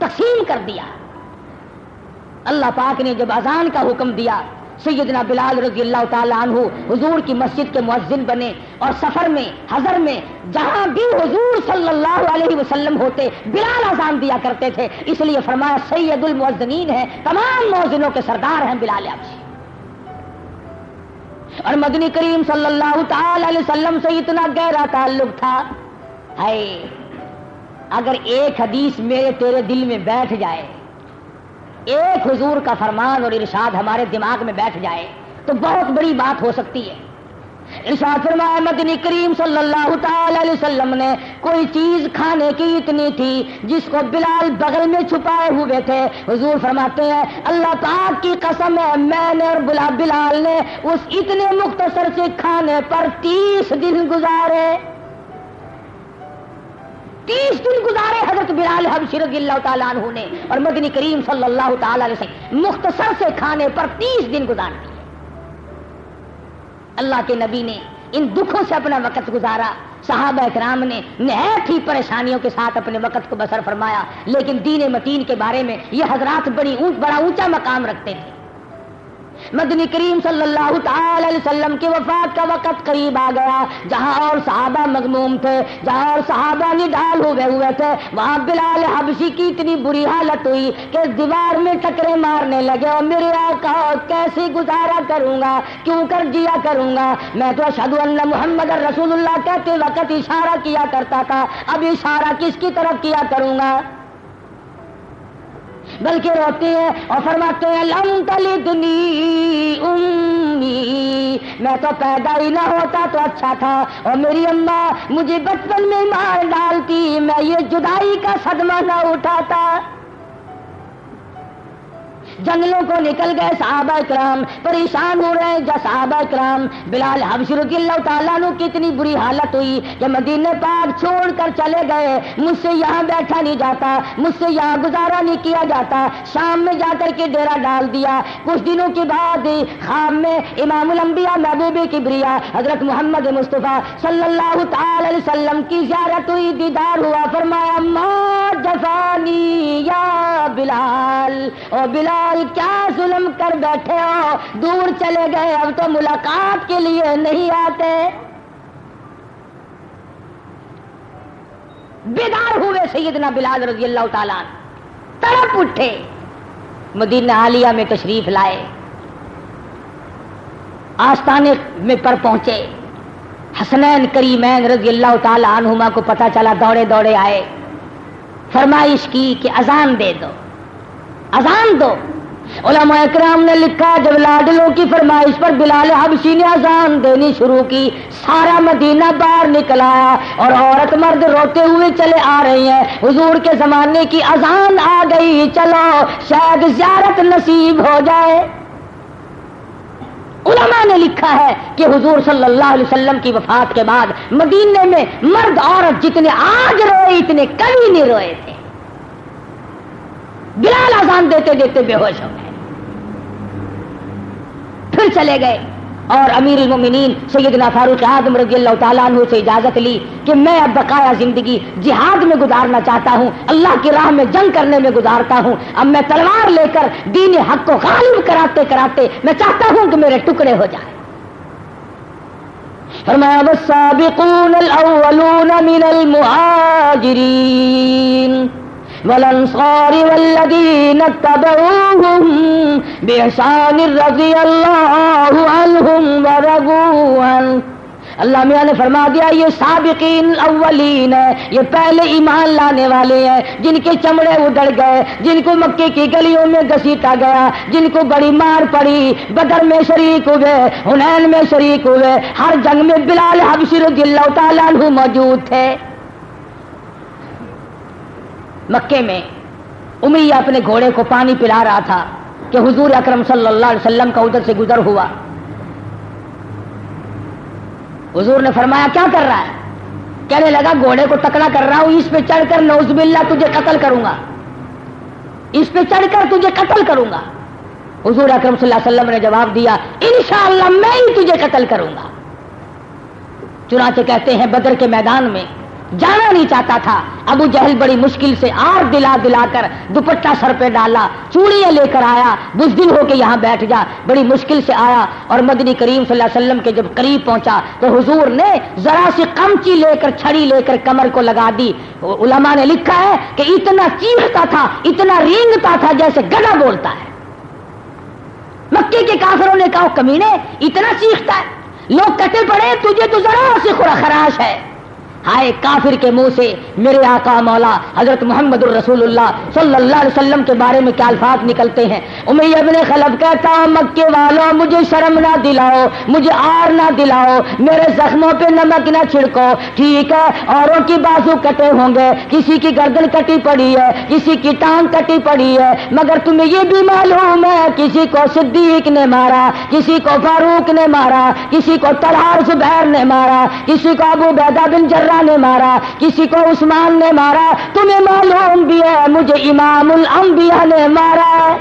تقسیم کر دیا۔ اللہ پاک نے جب اذان کا حکم دیا، سیدنا بلال رضی اللہ تعالیٰ عنہ حضور کی مسجد کے مؤذن بنے، اور سفر میں، حضر میں، جہاں بھی حضور صلی اللہ علیہ وسلم ہوتے بلال اذان دیا کرتے تھے، اس لیے فرمایا سید المؤذنین ہے، تمام مؤذنوں کے سردار ہیں بلال حبشی۔ اور مدنی کریم صلی اللہ تعالی علیہ وسلم سے اتنا گہرا تعلق تھا، ہے اگر ایک حدیث میرے تیرے دل میں بیٹھ جائے، ایک حضور کا فرمان اور ارشاد ہمارے دماغ میں بیٹھ جائے تو بہت بڑی بات ہو سکتی ہے۔ ارشاد فرمایا مدنی کریم صلی اللہ تعالی علیہ وسلم نے کوئی چیز کھانے کی اتنی تھی جس کو بلال بغل میں چھپائے ہوئے تھے، حضور فرماتے ہیں اللہ پاک کی قسم ہے میں نے اور بلال نے اس اتنے مختصر سے کھانے پر 30 دن گزارے، 30 دن گزارے حضرت بلال حبشی رضی اللہ تعالیٰ عنہ نے، اور مدنی کریم صلی اللہ تعالی علیہ وسلم مختصر سے کھانے پر 30 دن گزار دیے۔ اللہ کے نبی نے ان دکھوں سے اپنا وقت گزارا، صحابہ کرام نے نہایت ہی پریشانیوں کے ساتھ اپنے وقت کو بسر فرمایا، لیکن دین متین کے بارے میں یہ حضرات بڑا اونچا مقام رکھتے تھے۔ مدنی کریم صلی اللہ تعالی علیہ وسلم کی وفات کا وقت قریب آ گیا، جہاں اور صحابہ مغموم تھے، جہاں اور صحابہ نڈال ہوئے تھے، وہاں بلال حبشی کی اتنی بری حالت ہوئی کہ دیوار میں ٹکرے مارنے لگے، اور میرے آقا کیسے گزارا کروں گا، کیوں کر جیا کروں گا، میں تو اشہد ان محمد رسول اللہ کہتے وقت اشارہ کیا کرتا تھا، اب اشارہ کس کی طرف کیا کروں گا، بلکہ روتے ہیں اور فرماتے ہیں لم تلدنی امی، میں تو پیدا ہی نہ ہوتا تو اچھا تھا، اور میری اماں مجھے بچپن میں مار ڈالتی، میں یہ جدائی کا صدمہ نہ اٹھاتا۔ جنگلوں کو نکل گئے صحابہ کرام، پریشان ہو رہے ہیں جب صحابہ کرام، بلال حبشی رضی اللہ تعالیٰ عنہ کی اتنی بری حالت ہوئی کہ مدینہ پاک چھوڑ کر چلے گئے، مجھ سے یہاں بیٹھا نہیں جاتا، مجھ سے یہاں گزارا نہیں کیا جاتا، شام میں جا کر کے ڈیرا ڈال دیا۔ کچھ دنوں کے بعد خواب میں امام الانبیاء محبوب کبریا حضرت محمد مصطفیٰ صلی اللہ تعالی علیہ وسلم کی زیارت ہوئی، دیدار ہوا، فرمایا ما جفانی یا بلال، او بلال کیا ظلم کر بیٹھے ہو، دور چلے گئے، اب تو ملاقات کے لیے نہیں آتے۔ بیدار ہوئے سیدنا بلال رضی اللہ تعالیٰ عنہ، تڑپ اٹھے، مدینہ عالیہ میں تشریف لائے، آستانے میں پر پہنچے، حسنین کریمین رضی اللہ تعالیٰ عنہما کو پتہ چلا، دوڑے دوڑے آئے، فرمائش کی کہ اذان دے دو، اذان دو۔ علماء اکرام نے لکھا جب لاڈلوں کی فرمائش پر بلال حبشی نے اذان دینی شروع کی، سارا مدینہ باہر نکل آیا، اور عورت مرد روتے ہوئے چلے آ رہی ہیں، حضور کے زمانے کی اذان آ گئی، چلو شاید زیارت نصیب ہو جائے۔ علماء نے لکھا ہے کہ حضور صلی اللہ علیہ وسلم کی وفات کے بعد مدینے میں مرد عورت جتنے آج روئے اتنے کبھی نہیں روئے تھے۔ بلال اذان دیتے دیتے بے ہوش ہو گئے، پھر چلے گئے، اور امیر المومنین سیدنا فاروق اعظم رضی اللہ تعالیٰ عنہ سے اجازت لی کہ میں اب بقایا زندگی جہاد میں گزارنا چاہتا ہوں، اللہ کی راہ میں جنگ کرنے میں گزارتا ہوں، اب میں تلوار لے کر دین حق کو غالب کراتے کراتے میں چاہتا ہوں کہ میرے ٹکڑے ہو جائیں۔ فرمایا والسابقون الاولون من المہاجرین والانصار والذین اتبعوهم باحسان رضی اللہ عنہم ورضوا عنہ۔ اللہ میاں نے فرما دیا یہ سابقین اولین ہے، یہ پہلے ایمان لانے والے ہیں، جن کے چمڑے اڑ گئے، جن کو مکے کی گلیوں میں گھسیٹا گیا، جن کو بڑی مار پڑی، بدر میں شریک ہوئے، حنین میں شریک ہوئے، ہر جنگ میں بلال حبشی رضی اللہ تعالیٰ عنہ موجود تھے۔ مکے میں امیہ اپنے گھوڑے کو پانی پلا رہا تھا کہ حضور اکرم صلی اللہ علیہ وسلم کا ادھر سے گزر ہوا۔ حضور نے فرمایا کیا کر رہا ہے؟ کہنے لگا گھوڑے کو تکڑا کر رہا ہوں، اس پہ چڑھ کر نعوذ باللہ تجھے قتل کروں گا، اس پہ چڑھ کر تجھے قتل کروں گا۔ حضور اکرم صلی اللہ علیہ وسلم نے جواب دیا انشاءاللہ میں ہی تجھے قتل کروں گا۔ چنانچہ کہتے ہیں بدر کے میدان میں جانا نہیں چاہتا تھا. ابو جہل بڑی مشکل سے آر دلا دلا کر دوپٹہ سر پہ ڈالا, چوڑیاں لے کر آیا, بزدل ہو کے یہاں بیٹھ جا. بڑی مشکل سے آیا اور مدنی کریم صلی اللہ علیہ وسلم کے جب قریب پہنچا تو حضور نے ذرا سی قمچی لے کر, چھڑی لے کر کمر کو لگا دی. علماء نے لکھا ہے کہ اتنا چیختا تھا, اتنا رینگتا تھا جیسے گدھا بولتا ہے. مکے کے کافروں نے کہا کمینے اتنا چیختا ہے, لوگ کٹے پڑے, تجھے تو ذرا سی خراش ہے. ہائے کافر کے منہ سے میرے آقا مولا حضرت محمد الرسول اللہ صلی اللہ علیہ وسلم کے بارے میں کیا الفاظ نکلتے ہیں. امیہ ابن خلف کہتا مکے والوں مجھے شرم نہ دلاؤ, مجھے آر نہ دلاؤ, میرے زخموں پہ نمک نہ چھڑکو. ٹھیک ہے اوروں کی بازو کٹے ہوں گے, کسی کی گردن کٹی پڑی ہے, کسی کی ٹانگ کٹی پڑی ہے, مگر تمہیں یہ بھی معلوم ہے کسی کو صدیق نے مارا, کسی کو فاروق نے مارا, کسی کو طلحہ زبیر نے مارا, کسی کو ابو عبیدہ بن جراح نے مارا, کسی کو عثمان نے مارا. تمہیں معلوم بھی ہے مجھے امام الانبیاء نے مارا.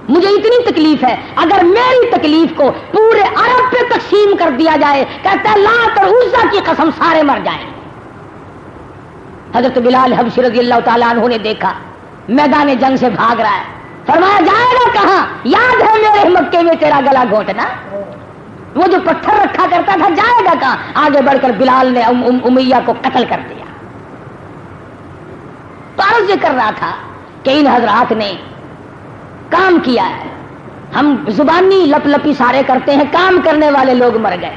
مجھے اتنی تکلیف ہے, اگر میری تکلیف کو پورے عرب پہ تقسیم کر دیا جائے, کہتا ہے لات اور عزا کی قسم سارے مر جائیں. حضرت بلال حبشی رضی اللہ تعالیٰ عنہ نے دیکھا میدان جنگ سے بھاگ رہا ہے, فرمایا جائے گا کہاں؟ یاد ہے میرے مکے میں تیرا گلا گھونٹنا, وہ جو پتھر رکھا کرتا تھا جائے گا کہاں؟ آگے بڑھ کر بلال نے امیہ کو قتل کر دیا. تو عرض یہ کر رہا تھا کہ ان حضرات نے کام کیا ہے. ہم زبانی لپ لپی سارے کرتے ہیں, کام کرنے والے لوگ مر گئے.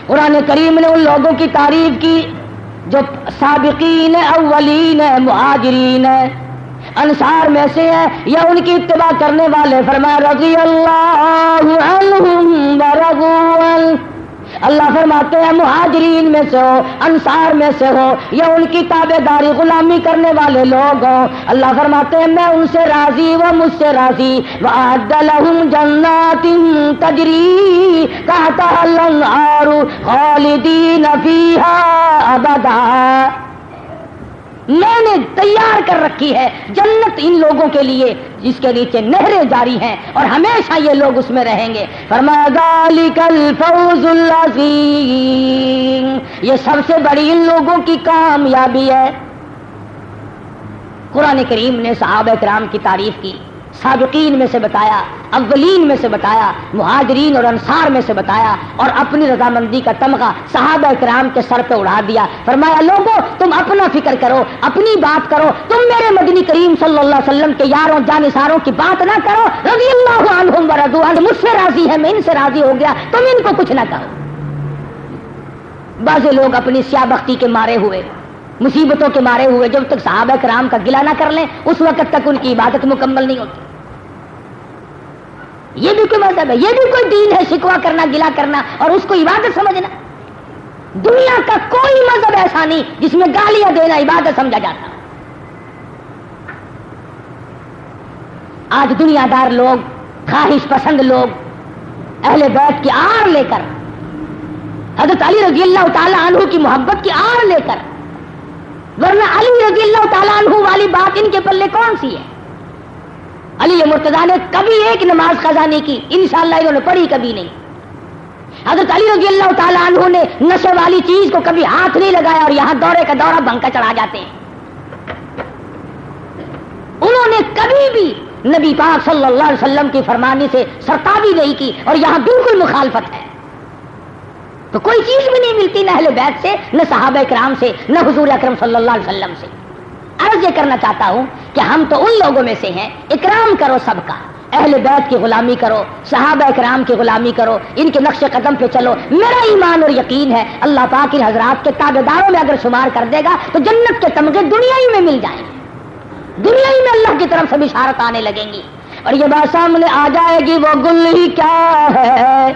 قرآن کریم نے ان لوگوں کی تعریف کی جو سابقین اولین مہاجرین انصار میں سے ہیں یا ان کی اتباع کرنے والے. فرمایا رضی اللہ عنہم ورضوا عنہ, اللہ فرماتے ہیں مہاجرین میں سے ہو, انصار میں سے ہو یا ان کی تابع داری غلامی کرنے والے لوگ ہوں, اللہ فرماتے ہیں میں ان سے راضی و مجھ سے راضی. وَأَعَدَّ لَهُمْ جَنَّاتٍ تَجْرِي تَحْتَهَا الْأَنْهَارُ خَالِدِينَ فِيهَا أَبَدًا. میں نے تیار کر رکھی ہے جنت ان لوگوں کے لیے جس کے نیچے نہریں جاری ہیں اور ہمیشہ یہ لوگ اس میں رہیں گے. فرمایا ذالک الفوز العظیم, یہ سب سے بڑی ان لوگوں کی کامیابی ہے. قرآن کریم نے صحابہ کرام کی تعریف کی, سابقین میں سے بتایا, اولین میں سے بتایا, مہاجرین اور انصار میں سے بتایا, اور اپنی رضامندی کا تمغہ صحابہ کرام کے سر پہ اڑا دیا. فرمایا لوگوں تم اپنا فکر کرو, اپنی بات کرو, تم میرے مدنی کریم صلی اللہ علیہ وسلم کے یاروں جانثاروں کی بات نہ کرو. رضی اللہ عنہم ورضوا عنہ, مجھ سے راضی ہے, میں ان سے راضی ہو گیا, تم ان کو کچھ نہ کہو. بعض لوگ اپنی سیاہ بختی کے مارے ہوئے, مصیبتوں کے مارے ہوئے جب تک صحابہ کرام کا گلہ نہ کر لیں اس وقت تک ان کی عبادت مکمل نہیں ہوتی. یہ بھی کوئی مذہب ہے, یہ بھی کوئی دین ہے, شکوہ کرنا, گلہ کرنا اور اس کو عبادت سمجھنا. دنیا کا کوئی مذہب ایسا نہیں جس میں گالیاں دینا عبادت سمجھا جاتا. آج دنیا دار لوگ, خواہش پسند لوگ اہل بیت کی آڑ لے کر, حضرت علی رضی اللہ تعالیٰ عنہ کی محبت کی آڑ لے کر, ورنہ علی رضی اللہ تعالیٰ عنہ والی بات ان کے پلے کون سی ہے؟ علی مرتضیٰ نے کبھی ایک نماز قضا نہیں کی, انشاءاللہ انہوں نے پڑھی کبھی نہیں. حضرت علی رضی اللہ تعالیٰ عنہ نے نشے والی چیز کو کبھی ہاتھ نہیں لگایا اور یہاں دورے کا دورہ بنکا چڑھا جاتے ہیں. انہوں نے کبھی بھی نبی پاک صلی اللہ علیہ وسلم کی فرمانی سے سرتابی نہیں کی اور یہاں بالکل مخالفت ہے. تو کوئی چیز بھی نہیں ملتی نہ اہل بیت سے, نہ صحابہ کرام سے, نہ حضور اکرم صلی اللہ علیہ وسلم سے. عرض یہ کرنا چاہتا ہوں کہ ہم تو ان لوگوں میں سے ہیں, اکرام کرو سب کا, اہل بیت کی غلامی کرو, صحابہ کرام کی غلامی کرو, ان کے نقش قدم پہ چلو. میرا ایمان اور یقین ہے اللہ پاک ان حضرات کے تابعداروں میں اگر شمار کر دے گا تو جنت کے تمغے دنیا ہی میں مل جائیں گے, دنیا ہی میں اللہ کی طرف سے بشارت آنے لگیں گی. اور یہ بات سامنے آ جائے گی, وہ گل ہی کیا ہے,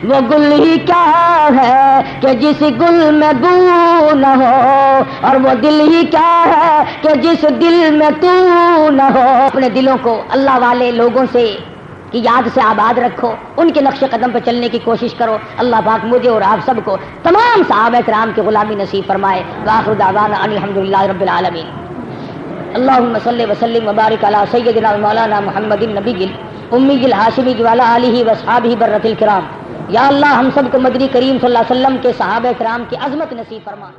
وہ گل ہی کیا ہے کہ جس گل میں بو نہ ہو, اور وہ دل ہی کیا ہے کہ جس دل میں تو نہ ہو. اپنے دلوں کو اللہ والے لوگوں سے کی یاد سے آباد رکھو, ان کے نقش قدم پہ چلنے کی کوشش کرو. اللہ پاک مجھے اور آپ سب کو تمام صحابہ کرام کی غلامی نصیب فرمائے. وآخر دعوانا الحمدللہ رب العالمین. اللہم صلی وسلم وبارک علی سیدنا مولانا محمد النبی الامی الہاشمی وعلی آلہ واصحابہ برۃ الکرام یا اللہ ہم سب کو مدنی کریم صلی اللہ علیہ وسلم کے صحابہ کرام کی عظمت نصیب فرما.